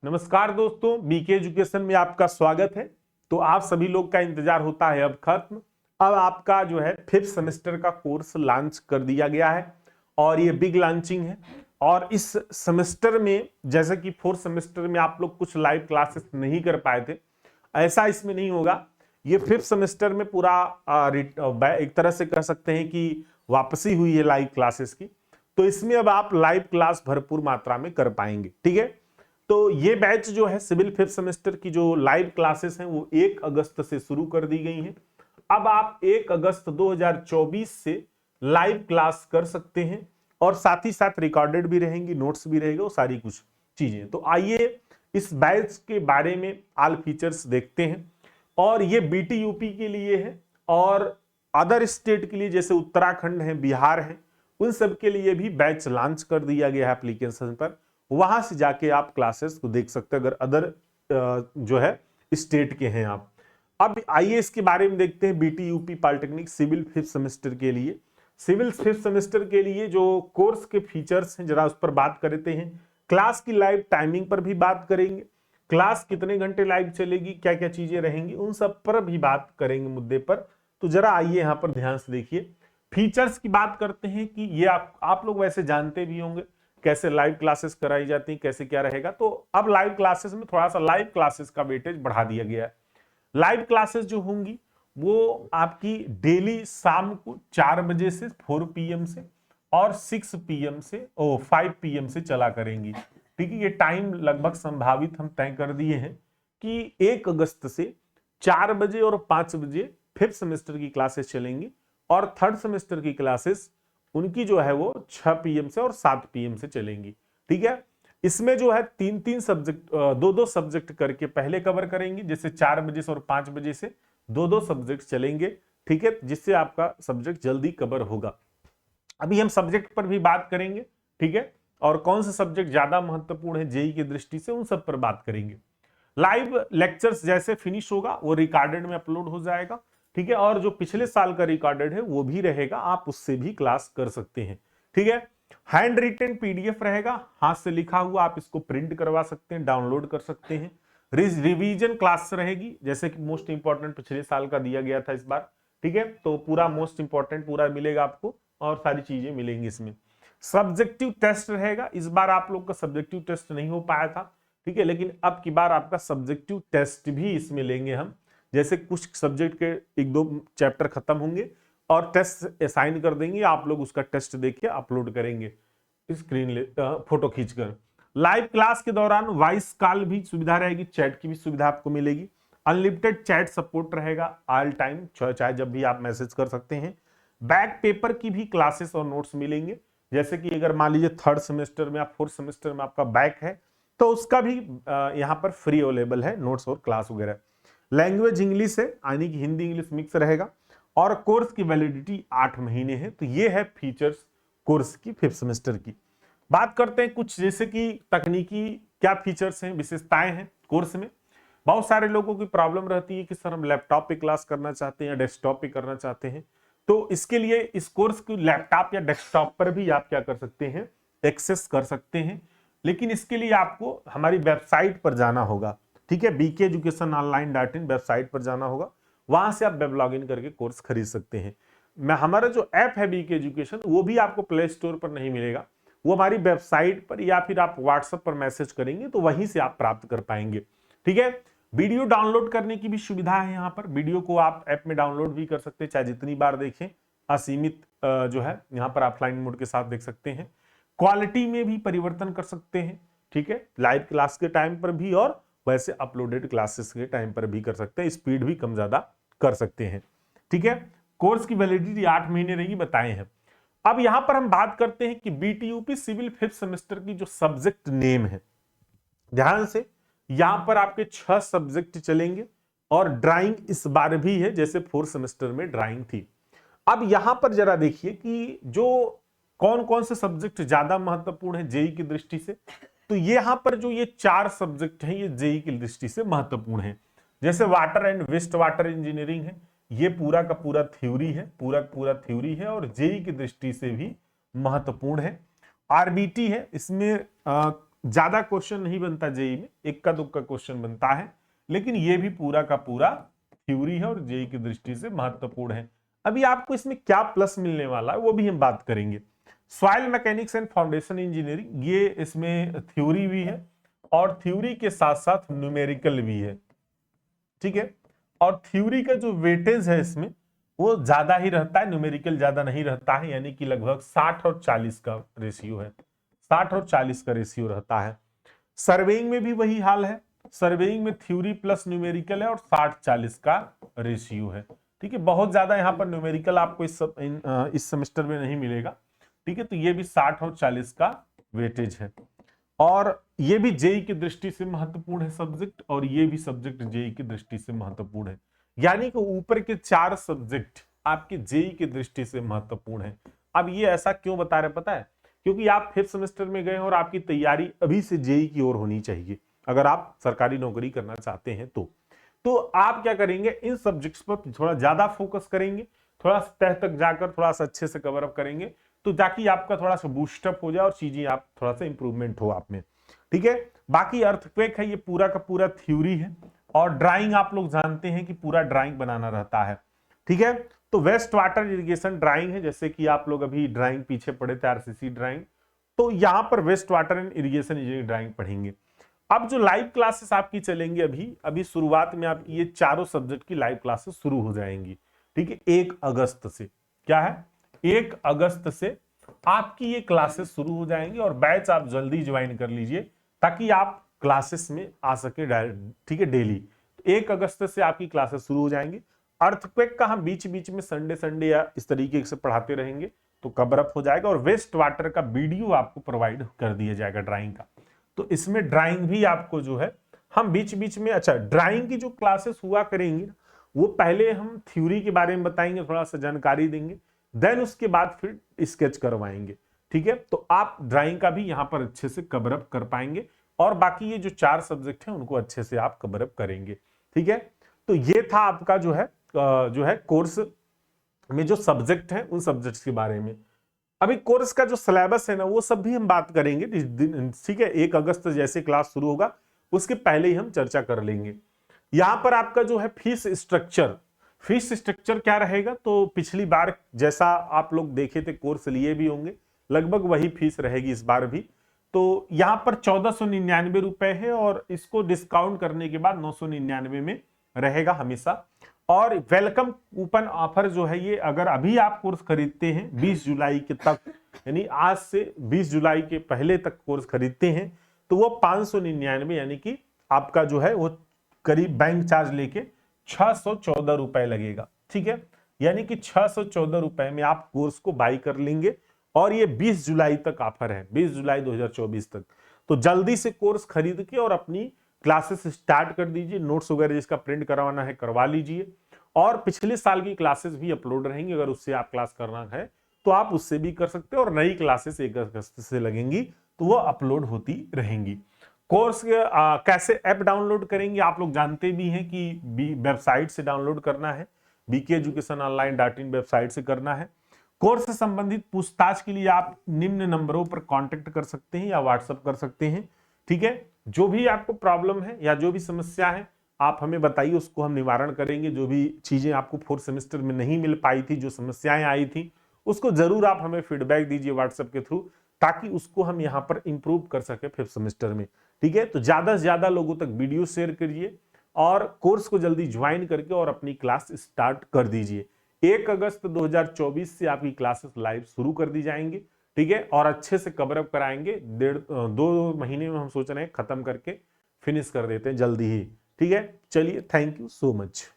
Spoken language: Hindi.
नमस्कार दोस्तों, बीके एजुकेशन में आपका स्वागत है। तो आप सभी लोग का इंतजार होता है अब खत्म। अब आपका जो है 5th सेमेस्टर का कोर्स लॉन्च कर दिया गया है और ये बिग लॉन्चिंग है। और इस सेमेस्टर में जैसे कि 4th सेमेस्टर में आप लोग कुछ लाइव क्लासेस नहीं कर पाए थे, ऐसा इसमें नहीं होगा। ये 5th सेमेस्टर में पूरा एक तरह से कह सकते हैं कि वापसी हुई है लाइव क्लासेस की। तो इसमें अब आप लाइव क्लास भरपूर मात्रा में कर पाएंगे। ठीक है, तो ये बैच जो है सिविल 5th सेमेस्टर की जो लाइव क्लासेस हैं वो 1 अगस्त से शुरू कर दी गई हैं। अब आप 1 अगस्त 2024 से लाइव क्लास कर सकते हैं और साथ ही साथ रिकॉर्डेड भी रहेंगी, नोट्स भी रहेगा, वो सारी कुछ चीजें। तो आइए इस बैच के बारे में ऑल फीचर्स देखते हैं। और ये बीटी यूपी के लिए है और अदर स्टेट के लिए जैसे उत्तराखंड है, बिहार है, उन सब के लिए भी बैच लॉन्च कर दिया गया है एप्लीकेशन पर। वहां से जाके आप क्लासेस को देख सकते हैं अगर अदर जो है स्टेट के हैं आप। अब आइए इसके बारे में देखते हैं। BT UP polytechnic civil 5th semester के लिए, सिविल 5th सेमेस्टर के लिए जो कोर्स के फीचर्स हैं जरा उस पर बात करते हैं। क्लास की लाइव टाइमिंग पर भी बात करेंगे, क्लास कितने घंटे लाइव चलेगी, क्या क्या चीजें रहेंगी, उन सब पर भी बात करेंगे मुद्दे पर। तो जरा आइए यहां पर ध्यान से देखिए। फीचर्स की बात करते हैं कि ये आप लोग वैसे जानते भी होंगे कैसे लाइव क्लासेस कराई जाती हैं, कैसे क्या रहेगा। तो अब लाइव क्लासेस में थोड़ा सा लाइव क्लासेस का वेटेज बढ़ा दिया गया है। लाइव क्लासेस जो होंगी वो आपकी डेली शाम को 4 बजे से 4 PM से और 6 PM से 5 PM से चला करेंगी। ठीक है, ये टाइम लगभग संभावित हम तय कर दिए हैं कि 1 अगस्त से 4 बजे और 5 बजे 5th सेमेस्टर की क्लासेस चलेंगी और 3rd सेमेस्टर की क्लासेस उनकी जो है वो 6 PM से और 7 PM से चलेंगी। ठीक है, इसमें जो है 3-3 सब्जेक्ट, 2-2 सब्जेक्ट करके पहले कवर करेंगे, जैसे 4 बजे से और 5 बजे से 2-2 सब्जेक्ट चलेंगे। ठीक है, जिससे आपका सब्जेक्ट जल्दी कवर होगा। अभी हम सब्जेक्ट पर भी बात करेंगे। ठीक है, और कौन सा सब्जेक्ट ज्यादा महत्वपूर्ण है जेई की दृष्टि से, उन सब पर बात करेंगे। लाइव लेक्चर्स जैसे फिनिश होगा वो रिकॉर्डेड में अपलोड हो जाएगा। ठीक है, और जो पिछले साल का रिकॉर्डेड है वो भी रहेगा, आप उससे भी क्लास कर सकते हैं। ठीक है, हैंड रिटन PDF रहेगा, हाथ से लिखा हुआ, आप इसको प्रिंट करवा सकते हैं, डाउनलोड कर सकते हैं। रिवीजन क्लास रहेगी, जैसे कि मोस्ट इंपॉर्टेंट पिछले साल का दिया गया था इस बार। ठीक है, तो पूरा मोस्ट इंपॉर्टेंट पूरा मिलेगा आपको और सारी चीजें मिलेंगी इसमें। सब्जेक्टिव टेस्ट रहेगा, इस बार आप लोग का सब्जेक्टिव टेस्ट नहीं हो पाया था। ठीक है, लेकिन अब की बार आपका सब्जेक्टिव टेस्ट भी इसमें लेंगे हम। जैसे कुछ सब्जेक्ट के 1-2 चैप्टर खत्म होंगे और टेस्ट असाइन कर देंगे, आप लोग उसका टेस्ट देखिए अपलोड करेंगे स्क्रीन फोटो खींचकर। लाइव क्लास के दौरान वॉइस कॉल भी सुविधा रहेगी, चैट की भी सुविधा आपको मिलेगी। अनलिमिटेड चैट सपोर्ट रहेगा ऑल टाइम, चाहे जब भी आप मैसेज कर सकते हैं। बैक पेपर की भी क्लासेस और नोट्स मिलेंगे, जैसे कि अगर मान लीजिए 3rd सेमेस्टर में या 4th सेमेस्टर में आपका बैक है तो उसका भी यहाँ पर फ्री अवेलेबल है, नोट्स और क्लास वगैरह। लैंग्वेज इंग्लिश है, यानी कि हिंदी इंग्लिश मिक्स रहेगा और कोर्स की वैलिडिटी 8 महीने है। तो ये है फीचर्स कोर्स की 5th सेमेस्टर की। बात करते हैं कुछ जैसे कि तकनीकी क्या फीचर्स हैं, विशेषताएं हैं कोर्स में। बहुत सारे लोगों की प्रॉब्लम रहती है कि सर हम लैपटॉप पे क्लास करना चाहते हैं या डेस्कटॉप पे करना चाहते हैं। तो इसके लिए इस कोर्स को लैपटॉप या डेस्कटॉप पर भी आप क्या कर सकते हैं, एक्सेस कर सकते हैं। लेकिन इसके लिए आपको हमारी वेबसाइट पर जाना होगा। ठीक है, bkeducationonline.in वेबसाइट पर जाना होगा, वहां से आप वेब लॉगिन करके कोर्स खरीद सकते हैं। मैं हमारा जो ऐप है बीके एजुकेशन, वो भी आपको प्ले स्टोर पर नहीं मिलेगा, वो हमारी वेबसाइट पर या फिर आप व्हाट्सएप पर मैसेज करेंगे तो वहीं से आप प्राप्त कर पाएंगे। ठीक है, वीडियो डाउनलोड करने की भी सुविधा है यहाँ पर, वीडियो को आप ऐप में डाउनलोड भी कर सकते हैं, चाहे जितनी बार देखें, असीमित जो है यहाँ पर ऑफलाइन मोड के साथ देख सकते हैं। क्वालिटी में भी परिवर्तन कर सकते हैं। ठीक है, लाइव क्लास के टाइम पर भी और वैसे अपलोडेड क्लासेस के टाइम पर भी कर सकते हैं, स्पीड भी कम ज्यादा कर सकते हैं। ठीक है, कोर्स की वैलिडिटी 8 महीने रहेगी, बताए हैं। अब यहां पर हम बात करते हैं कि बीटीयूपी सिविल 5th सेमेस्टर की जो सब्जेक्ट नेम है, ध्यान से, यहां पर आपके 6 सब्जेक्ट चलेंगे और ड्राइंग इस बार भी है, जैसे 4th सेमेस्टर में ड्राइंग थी। अब यहां पर जरा देखिए कि जो कौन कौन से सब्जेक्ट ज्यादा महत्वपूर्ण है जेई की दृष्टि से। तो यहां पर जो ये 4 सब्जेक्ट हैं ये जेई की दृष्टि से महत्वपूर्ण है। जैसे water and waste water engineering है, ये पूरा का पूरा थ्योरी है, पूरा पूरा थ्योरी है और जेई की दृष्टि से भी महत्वपूर्ण है। आरबीटी है, इसमें ज्यादा क्वेश्चन नहीं बनता जेई में, इक्का दुक्का क्वेश्चन बनता है, लेकिन ये भी पूरा का पूरा थ्योरी है और जेई की दृष्टि से महत्वपूर्ण है। अभी आपको इसमें क्या प्लस मिलने वाला है वो भी हम बात करेंगे। Soil mechanics and foundation engineering, ये इसमें थ्योरी भी है और थ्योरी के साथ साथ न्यूमेरिकल भी है, ठीक है। और थ्योरी का जो वेटेज है इसमें वो ज्यादा ही रहता है, न्यूमेरिकल ज्यादा नहीं रहता है, यानी कि लगभग 60 और 40 का रेशियो है, 60 और 40 का रेशियो रहता है। सर्वेइंग में भी वही हाल है, सर्वेइंग में थ्योरी प्लस न्यूमेरिकल है और 60-40 का रेशियो है, ठीक है। बहुत ज्यादा यहाँ पर न्यूमेरिकल आपको इस सेमेस्टर में नहीं मिलेगा, ठीक है। तो ये भी 60 और 40 का वेटेज है और ये भी जेई की दृष्टि से महत्वपूर्ण है सब्जेक्ट, और ये भी सब्जेक्ट जेई की दृष्टि से महत्वपूर्ण है, यानी कि ऊपर के 4 सब्जेक्ट आपके जेई की दृष्टि से महत्वपूर्ण है। अब ये ऐसा क्यों बता रहे पता है, क्योंकि आप 5th सेमेस्टर में गए और आपकी तैयारी अभी से जेई की ओर होनी चाहिए अगर आप सरकारी नौकरी करना चाहते हैं तो आप क्या करेंगे, इन सब्जेक्ट्स पर थोड़ा ज्यादा फोकस करेंगे, थोड़ा तह तक जाकर थोड़ा सा अच्छे से कवर अप करेंगे, तो ताकि आपका थोड़ा सा बूस्टअप हो जाए और चीजें आप थोड़ा सा इंप्रूवमेंट हो आप में, ठीक है। बाकी अर्थक्वेक है, ये पूरा का पूरा थ्योरी है, और ड्राइंग आप लोग जानते हैं कि पूरा ड्राइंग बनाना रहता है, ठीक है। तो वेस्ट वाटर इरिगेशन ड्राइंग है, जैसे कि आप लोग अभी ड्राइंग पीछे पढ़े थे आरसीसी ड्राइंग, तो यहां पर waste water and irrigation engineering drawing पढ़ेंगे। अब जो लाइव क्लासेस आपकी चलेंगी अभी शुरुआत में आपकी ये चारों सब्जेक्ट की लाइव क्लासेस शुरू हो जाएंगी, ठीक है। 1 अगस्त से, क्या है, 1 अगस्त से आपकी ये क्लासेस शुरू हो जाएंगी और बैच आप जल्दी ज्वाइन कर लीजिए ताकि आप क्लासेस में आ सके डायरेक्ट, ठीक है, डेली। 1 अगस्त से आपकी क्लासेस शुरू हो जाएंगी। अर्थक्वेक का हम बीच बीच में संडे या इस तरीके से पढ़ाते रहेंगे तो कवर अप हो जाएगा, और वेस्ट वाटर का वीडियो आपको प्रोवाइड कर दिया जाएगा ड्राइंग का, तो इसमें ड्राइंग भी आपको जो है हम बीच बीच में, अच्छा ड्राइंग की जो क्लासेस हुआ करेंगी वो पहले हम थ्योरी के बारे में बताएंगे, थोड़ा सा जानकारी देंगे, देन उसके बाद फिर स्केच करवाएंगे, ठीक है। तो आप ड्राइंग का भी यहां पर अच्छे से कवर अप कर पाएंगे, और बाकी ये जो 4 सब्जेक्ट हैं उनको अच्छे से आप कवर अप करेंगे, ठीक है। तो ये था आपका जो है कोर्स में जो सब्जेक्ट है उन सब्जेक्ट्स के बारे में। अभी कोर्स का जो सिलेबस है ना वो सब भी हम बात करेंगे, ठीक है। 1 अगस्त जैसे क्लास शुरू होगा उसके पहले ही हम चर्चा कर लेंगे। यहां पर आपका जो है फीस स्ट्रक्चर क्या रहेगा, तो पिछली बार जैसा आप लोग देखे थे कोर्स लिए भी होंगे, लगभग वही फीस रहेगी इस बार भी। तो यहां पर 1499 रुपए है, और इसको डिस्काउंट करने के बाद 999 में रहेगा हमेशा। और वेलकम कूपन ऑफर जो है ये, अगर अभी आप कोर्स खरीदते हैं 20 जुलाई के तक, यानी आज से 20 जुलाई के पहले तक कोर्स खरीदते हैं, तो वो 599 यानी कि आपका जो है वो करीब बैंक चार्ज लेके 614 रुपए लगेगा, ठीक है। यानी कि 614 रुपए में आप कोर्स को बाई कर लेंगे, और ये 20 जुलाई तक ऑफर है, 20 जुलाई 2024 तक। तो जल्दी से कोर्स खरीद के और अपनी क्लासेस स्टार्ट कर दीजिए, नोट्स वगैरह जिसका प्रिंट करवाना है करवा लीजिए, और पिछले साल की क्लासेस भी अपलोड रहेंगी, अगर उससे आप क्लास करना है तो आप उससे भी कर सकते हैं, और नई क्लासेस 1 अगस्त से लगेंगी तो वो अपलोड होती रहेंगी। कोर्स कैसे ऐप डाउनलोड करेंगे, आप लोग जानते भी हैं कि वेबसाइट से डाउनलोड करना है, bkeducationonline.in वेबसाइट से करना है। कोर्स से संबंधित पूछताछ के लिए आप निम्न नंबरों पर कांटेक्ट कर सकते हैं या व्हाट्सएप कर सकते हैं, ठीक है। जो भी आपको प्रॉब्लम है या जो भी समस्या है आप हमें बताइए, उसको हम निवारण करेंगे। जो भी चीजें आपको 4th सेमेस्टर में नहीं मिल पाई थी, जो समस्याएं आई थी, उसको जरूर आप हमें फीडबैक दीजिए व्हाट्सएप के थ्रू, ताकि उसको हम यहाँ पर इंप्रूव कर सके 5th सेमेस्टर में, ठीक है। तो ज्यादा से ज्यादा लोगों तक वीडियो शेयर करिए और कोर्स को जल्दी ज्वाइन करके और अपनी क्लास स्टार्ट कर दीजिए। 1 अगस्त 2024 से आपकी क्लासेस लाइव शुरू कर दी जाएंगी, ठीक है, और अच्छे से कवर अप कराएंगे। 2 महीने में हम सोच रहे हैं खत्म करके फिनिश कर देते हैं जल्दी ही, ठीक है। चलिए, थैंक यू सो मच।